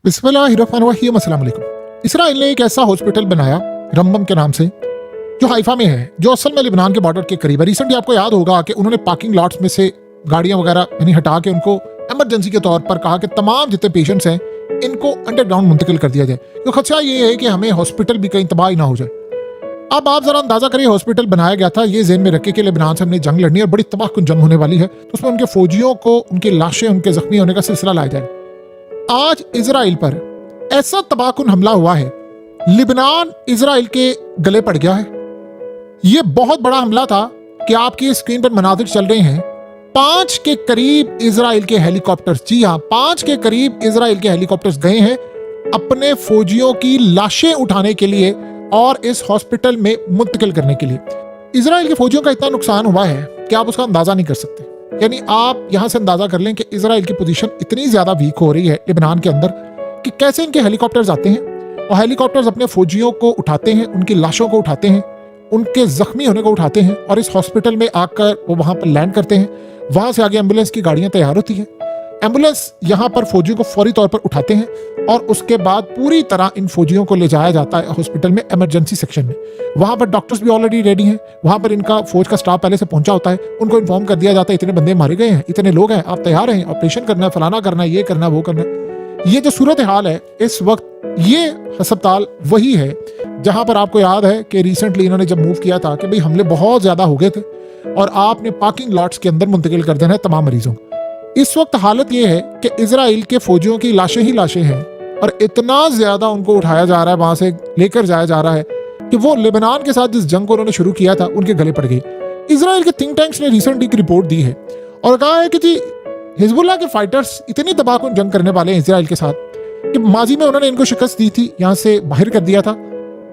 बिस्मिल्लाहिर्रहमानिर्रहीम। अस्सलाम वालेकुम। इसराइल ने एक ऐसा हॉस्पिटल बनाया रमबम के नाम से, जो हाइफा में है, जो असल में लिबनान के बॉर्डर के करीब है। रिसेंटली आपको याद होगा कि उन्होंने पार्किंग लॉट्स में से गाड़ियां वगैरह यानी हटा के उनको इमरजेंसी के तौर पर कहा कि तमाम जितने पेशेंट्स हैं इनको अंडरग्राउंड मुंतकिल कर दिया जाए। तो खदशा ये है कि हमें हॉस्पिटल भी कहीं तबाह ना हो जाए। अब आप जरा अंदाजा करिए, हॉस्पिटल बनाया गया था ये ज़हन में रखे कि लिबनान से हमने जंग लड़नी है और बड़ी तबाहकुन जंग होने वाली है, तो उसमें उनके फौजियों को उनकी लाशें, उनके जख्मी होने का सिलसिला लाया जाए। आज इजराइल पर ऐसा तबाहकुन हमला हुआ है, लिबनान इजराइल के गले पड़ गया है। यह बहुत बड़ा हमला था कि आपकी स्क्रीन पर मनाजिर चल रहे हैं। 5 के करीब इजराइल के हेलीकॉप्टर्स, जी हाँ 5 के करीब इजराइल के हेलीकॉप्टर्स गए हैं अपने फौजियों की लाशें उठाने के लिए और इस हॉस्पिटल में मुंतकिल करने के लिए। इजराइल के फौजियों का इतना नुकसान हुआ है कि आप उसका अंदाजा नहीं कर सकते। यानी आप यहां से अंदाजा कर लें कि इजराइल की पोजीशन इतनी ज्यादा वीक हो रही है लिबनान के अंदर कि कैसे इनके हेलीकॉप्टर्स आते हैं और हेलीकॉप्टर्स अपने फौजियों को उठाते हैं, उनकी लाशों को उठाते हैं, उनके जख्मी होने को उठाते हैं और इस हॉस्पिटल में आकर वो वहां पर लैंड करते हैं। वहां से आगे एम्बुलेंस की गाड़ियां तैयार होती हैं, एम्बुलेंस यहाँ पर फौजियों को फौरी तौर पर उठाते हैं और उसके बाद पूरी तरह इन फौजियों को ले जाया जाता है हॉस्पिटल में इमरजेंसी सेक्शन में। वहां पर डॉक्टर्स भी ऑलरेडी रेडी हैं, वहां पर इनका फौज का स्टाफ पहले से पहुंचा होता है, उनको इन्फॉर्म कर दिया जाता है इतने बंदे मारे गए हैं, इतने लोग हैं, आप तैयार हैं, ऑपरेशन करना है, फलाना करना है, ये करना है, वो करना है। ये जो सूरत हाल है इस वक्त, ये अस्पताल वही है जहां पर आपको याद है कि रिसेंटली इन्होंने जब मूव किया था कि भाई हमले बहुत ज्यादा हो गए थे और आपने पार्किंग लॉट्स के अंदर मुंतकिल कर देना है तमाम मरीजों। इस वक्त हालत यह है कि इजराइल के फौजियों की लाशें ही लाशें हैं और इतना ज्यादा उनको उठाया जा रहा है, वहां से लेकर जाया जा रहा है कि वो लेबनान के साथ जिस जंग को उन्होंने शुरू किया था उनके गले पड़ गई। इजराइल के थिंक टैंक्स ने रिसेंटली एक रिपोर्ट दी है और कहा है कि जी हिजबुल्लाह के फाइटर्स इतनी तबाहकुन जंग करने वाले हैं इजराइल के साथ कि माजी में उन्होंने इनको शिकस्त दी थी, यहां से बाहर कर दिया था।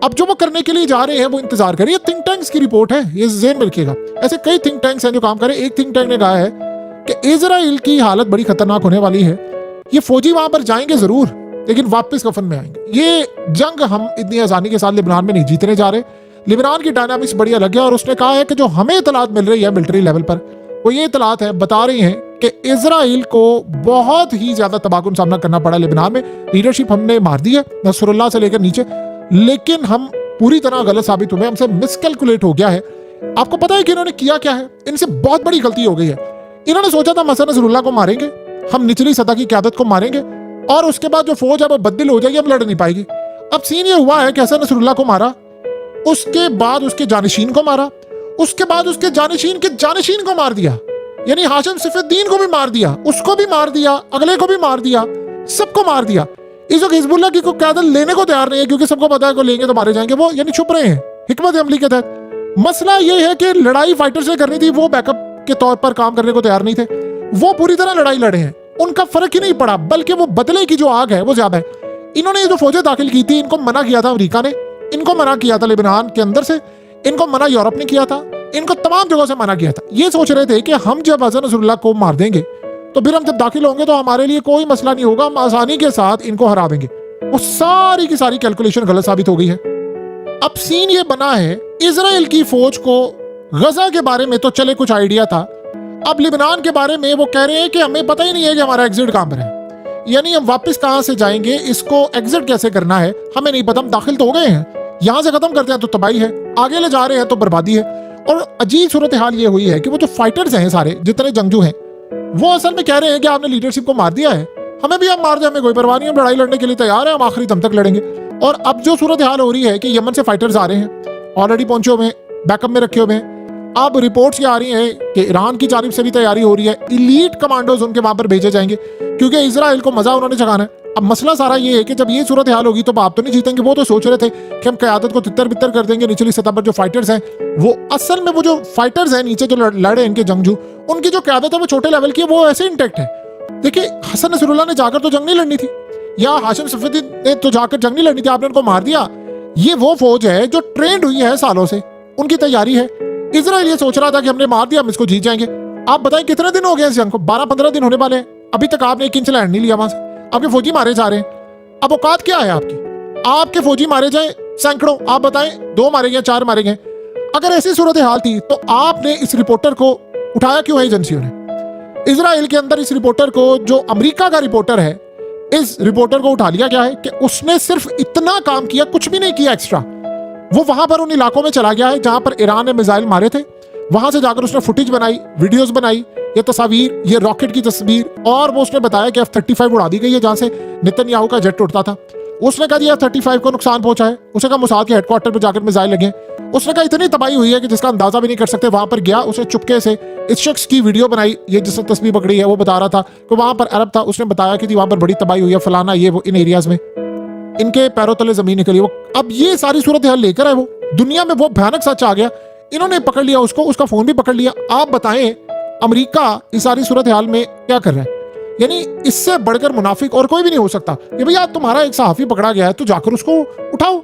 अब जो वो करने के लिए जा रहे हैं वो इंतजार करिए। थिंक टैंक्स की रिपोर्ट है, ये ज़हन में रखिएगा। ऐसे कई थिंक टैंक्स हैं जो काम करें। एक थिंक टैंक ने कहा है कि इजराइल की हालत बड़ी खतरनाक होने वाली है, ये फौजी वहां पर जाएंगे जरूर लेकिन वापस कफन में आएंगे। ये जंग हम इतनी आसानी के साथ लिबनान में नहीं जीतने जा रहे। लिबनान की डायनामिक्स बड़ी अलग है और उसने कहा है कि जो हमें इतलात मिल रही है मिलिट्री लेवल पर, वो ये इतलात है, बता रही हैं कि इजराइल को बहुत ही ज्यादा तबाहकुन सामना करना पड़ा लिबनान में। लीडरशिप हमने मार दी है नसरुल्लाह से लेकर नीचे, लेकिन हम पूरी तरह गलत साबित हुए, हमसे मिसकैलकुलेट हो गया है। आपको पता है कि इन्होंने किया क्या है? इनसे बहुत बड़ी गलती हो गई है। इन्होंने सोचा था मसलन नसरुल्लाह को मारेंगे, हम निचली सतह की क़यादत को मारेंगे और उसके बाद जो फौज है वो बददिल हो जाएगी, हम लड़ नहीं पाएगी। अब सीन ये हुआ है कि हसन नसरुल्लाह को मारा, उसके बाद उसके जानिशीन को मारा, उसके बाद उसके जानिशीन के जानिशीन को मार दिया, यानी हाशिम सैफुद्दीन को भी मार दिया, उसको भी मार दिया, अगले को भी मार दिया, सबको मार दिया। इस वक्त हिजबुल्लाह की कोई क़यादत लेने को तैयार नहीं है क्योंकि सबको पता है कि लेंगे तो मारे जाएंगे। वो यानी छुप रहे हैं हिकमत अमली के तहत। मसला ये है कि लड़ाई फाइटर से करनी थी, वो बैकअप के तौर पर काम करने को तैयार नहीं थे। वो पूरी तरह लड़ाई लड़े हैं, उनका फर्क ही नहीं पड़ा, बल्कि वो बदले की जो आग है वो ज्यादा है। इन्होंने ये जो फौजें दाखिल की थी, इनको मना किया था अमेरिका ने, इनको मना किया था लिबनान के अंदर से, इनको मना यूरोप ने किया था, इनको तमाम जगहों से मना किया था। ये सोच रहे थे कि हम जब हसन नसरुल्लाह को मार देंगे तो फिर हम जब दाखिल होंगे तो हमारे लिए कोई मसला नहीं होगा, हम आसानी के साथ इनको हरा देंगे। वो सारी की सारी कैलकुलेशन गलत साबित हो गई है। अब सीन ये बना है, इजराइल की फौज को गजा के बारे में तो चले कुछ आइडिया था, अब लिबनान के बारे में वो कह रहे हैं कि हमें पता ही नहीं है कि हमारा एग्जिट कहां पर है, यानी हम वापस कहां से जाएंगे, इसको एग्जिट कैसे करना है हमें नहीं पता। हम दाखिल तो हो गए हैं, यहां से खत्म करते हैं तो तबाही है, आगे ले जा रहे हैं तो बर्बादी है। और अजीब सूरत हाल ये हुई है कि वो जो फाइटर्स हैं सारे जितने जंगजू हैं, वो असल में कह रहे हैं कि आपने लीडरशिप को मार दिया है, हमें भी आप मार दे, हमें कोई परवाह नहीं, हम लड़ाई लड़ने के लिए तैयार हैं, हम आखिरी दम तक लड़ेंगे। और अब जो सूरत हाल हो रही है कि यमन से फाइटर्स आ रहे हैं, ऑलरेडी पहुंचे हुए हैं, बैकअप में रखे हुए हैं। अब रिपोर्ट्स ये आ रही हैं कि ईरान की जानिब से भी तैयारी हो रही है, इलीट कमांडोज उनके वहां पर भेजे जाएंगे क्योंकि इजराइल को मजा उन्होंने चखाना है। अब मसला सारा ये है कि जब ये सूरत हाल होगी तो आप तो नहीं जीतेंगे। वो तो सोच रहे थे कि हम क़यादत को तितर बितर कर देंगे, निचली सतह पर जो फाइटर्स हैं वो असल में वो जो फाइटर्स हैं नीचे जो लड़े इनके जंगजू, उनकी जो क़यादत है वो छोटे लेवल की है, वो ऐसे इंटैक्ट है। देखिए हसन नसरुल्लाह ने जाकर तो जंग नहीं लड़नी थी, या हाशिम सैफुद्दीन ने तो जाकर जंग नहीं लड़नी थी, आपने उनको मार दिया। ये वो फौज है जो ट्रेंड हुई है सालों से, उनकी तैयारी है। इजराइल ये सोच रहा था कि हमने मार दिया, हम इसको जीत जाएंगे। आप बताएं कितने दिन हो गए इस जंग को? 12-15 दिन होने वाले हैं, अभी तक आपने 1 इंच लैंड नहीं लिया वहां से। आपके फौजी मारे जा रहे हैं। अब औकात क्या है आपकी? आपके फौजी मारे जाए सैकड़ों, आप बताएं 2 मारे गए, 4 मारे गए। अगर ऐसी सूरत हाल थी तो आपने इस रिपोर्टर को उठाया क्यों है एजेंसियों ने? इजराइल के अंदर इस रिपोर्टर को, जो अमेरिका का रिपोर्टर है, इस रिपोर्टर को उठा लिया गया है कि उसने सिर्फ इतना काम किया, कुछ भी नहीं किया एक्स्ट्रा। वो वहां पर उन इलाकों में चला गया है जहां पर ईरान ने मिसाइल मारे थे, वहां से जाकर उसने फुटेज बनाई, वीडियोस बनाई, ये तस्वीर, ये रॉकेट की तस्वीर, और वो उसने बताया कि F-35 उड़ा दी गई है जहां से नेतन्याहू का जेट उड़ता था। उसने कहा दिया F-35 को नुकसान पहुंचा है। उसने कहा मोसाद के हेडक्वार्टर पर जाकर मिसाइल लगे। उसने कहा इतनी तबाही हुई है कि जिसका अंदाजा भी नहीं कर सकते। वहां पर गया, उसने चुपके से इस शख्स की वीडियो बनाई, ये जिसने तस्वीर पकड़ी है वो बता रहा था कि वहां पर अरब था। उसने बताया कि वहां पर बड़ी तबाही हुई है, फलाना ये वो, इन एरियाज में इनके पैरों तले जमीन निकली। वो अब ये सारी सूरत हाल लेकर है, वो दुनिया में वो भयानक सच आ गया। इन्होंने पकड़ लिया उसको, उसका फोन भी पकड़ लिया। आप बताएं अमेरिका इस सारी सूरत हाल में क्या कर रहा है? यानी इससे बढ़कर मुनाफिक और कोई भी नहीं हो सकता कि भैया तुम्हारा एक सहाफी पकड़ा गया है तो जाकर उसको उठाओ।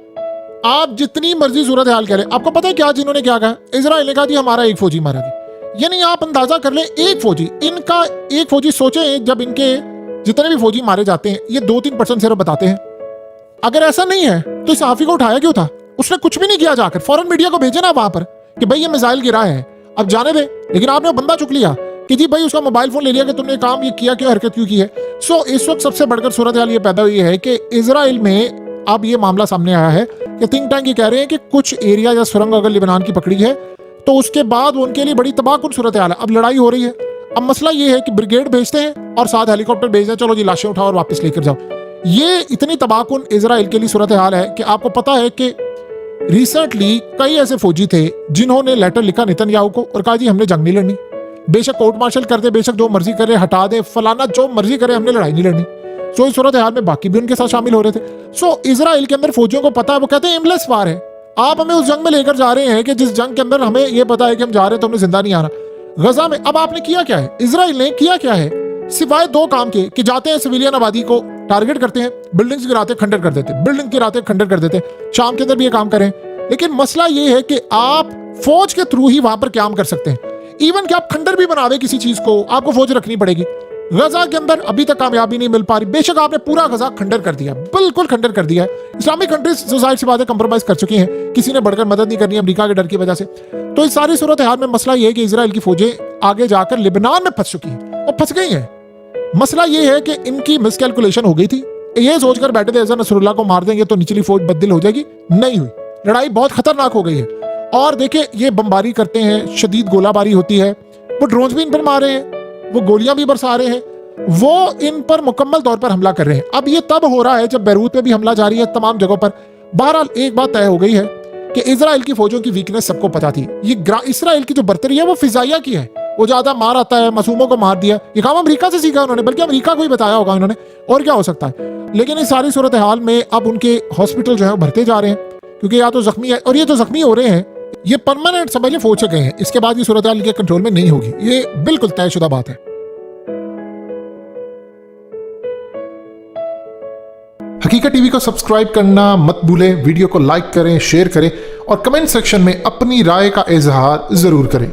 आप जितनी मर्जी सूरत हाल कह लें, आपको पता है क्या जिन्होंने क्या कहा? इजराइल ने कहा जी हमारा एक फौजी मारा गया। यानी आप अंदाजा कर लें, एक फौजी, इनका एक फौजी। सोचें जब इनके जितने भी फौजी मारे जाते हैं ये 2-3% सिर्फ बताते हैं। अगर ऐसा नहीं है तो इस सहाफी को उठाया क्यों था? उसने कुछ भी नहीं किया, जाकर फौरन मीडिया को भेजे ना वहां पर कि भाई ये मिसाइल गिरा है, अब जाने दे। लेकिन आपने बंदा चुक लिया कि जी भाई उसका मोबाइल फोन ले लिया कि तुमने काम ये किया, क्यों हरकत क्यों की है। सो इस वक्त सबसे बढ़कर सूरत हाल ये पैदा हुई है कि इजराइल में अब ये मामला सामने आया है कि थिंक टैंक ये कह रहे हैं कि कुछ एरिया या सुरंग अगर लिबनान की पकड़ी है तो उसके बाद उनके लिए बड़ी तबाहकुन सूरत हाल है। अब लड़ाई हो रही है। अब मसला ये है कि ब्रिगेड भेजते हैं और साथ हेलीकॉप्टर भेजते हैं, चलो जी लाशें उठाओ और वापस लेकर जाओ। ये इतनी तबाहकुन इजराइल के लिए सूरत हाल है कि आपको पता है कि रिसेंटली कई ऐसे फौजी थे जिन्होंने लेटर लिखा नेतन्याहू को और कहा जी हमने जंग नहीं लड़नी, बेशक कोर्ट मार्शल कर दे, बेशक जो मर्जी करे, हटा दे, फलाना जो मर्जी करे, हमने लड़ाई नहीं लड़नी। सो इस सूरत हाल में बाकी भी उनके साथ शामिल हो रहे थे। सो इजराइल के अंदर फौजियों को पता है, वो कहते हैं एमलेस वार है, आप हमें उस जंग में लेकर जा रहे हैं कि जिस जंग के अंदर हमें ये पता है कि हम जा रहे हैं तो हमें जिंदा नहीं आना। गजा में अब आपने किया क्या है? इजराइल ने किया क्या है? सिवाय 2 काम के कि जाते हैं सिविलियन आबादी को टारगेट करते हैं, बिल्डिंग्स गिराते खंडर कर देते, बिल्डिंग गिराते खंडर कर देते। शाम के अंदर भी ये काम करें, लेकिन मसला ये है कि आप फौज के थ्रू ही वहां पर काम कर सकते हैं। इवन कि आप खंडर भी बनावे किसी चीज को, आपको फौज रखनी पड़ेगी। गजा के अंदर अभी तक कामयाबी नहीं मिल पा रही। बेशक आपने पूरा गजा खंडर कर दिया, बिल्कुल खंडर कर दिया है। इस्लामिक कंट्रीज सुसाइड से बातें कंप्रोमाइज कर चुकी हैं, किसी ने बढ़कर मदद नहीं करनी अमेरिका के डर की वजह से। तो इस सारी सूरत हाल में मसला ये है कि इजराइल की फौजें आगे जाकर लिबनान में फंस चुकी हैं और फंस गई हैं। मसला ये है कि इनकी मिसकैलकुलेशन हो गई थी, ये सोचकर बैठे थे नसरुल्लाह को मार देंगे तो निचली फौज बददिल हो जाएगी। नहीं हुई, लड़ाई बहुत खतरनाक हो गई है। और देखिए ये बमबारी करते हैं, शदीद गोलाबारी होती है, वो ड्रोन्स भी इन पर मार रहे हैं, वो गोलियां भी बरसा रहे हैं, वो इन पर मुकम्मल तौर पर हमला कर रहे हैं। अब ये तब हो रहा है जब बैरूत पे भी हमला जारी है, तमाम जगहों पर। बहरहाल एक बात तय हो गई है कि इजराइल की फौजों की वीकनेस सबको पता थी। ये इजराइल की जो बर्तरी है वो फिजाइया की है, वो ज्यादा मार आता है, मासूमों को मार दिया। ये काम अमेरिका से सीखा उन्होंने, बल्कि अमेरिका को ही बताया होगा उन्होंने, और क्या हो सकता है। लेकिन इस सारी सूरत हाल में अब उनके हॉस्पिटल जो है भरते जा रहे हैं, क्योंकि या तो जख्मी है, और ये जो जख्मी हो रहे हैं ये परमानेंट समझ लें फौज से गए हैं। इसके बाद ये सूरत हाल के कंट्रोल में नहीं होगी, ये बिल्कुल तयशुदा बात है। हकीकत टीवी को सब्सक्राइब करना मत भूलें, वीडियो को लाइक करें, शेयर करें और कमेंट सेक्शन में अपनी राय का इजहार जरूर करें।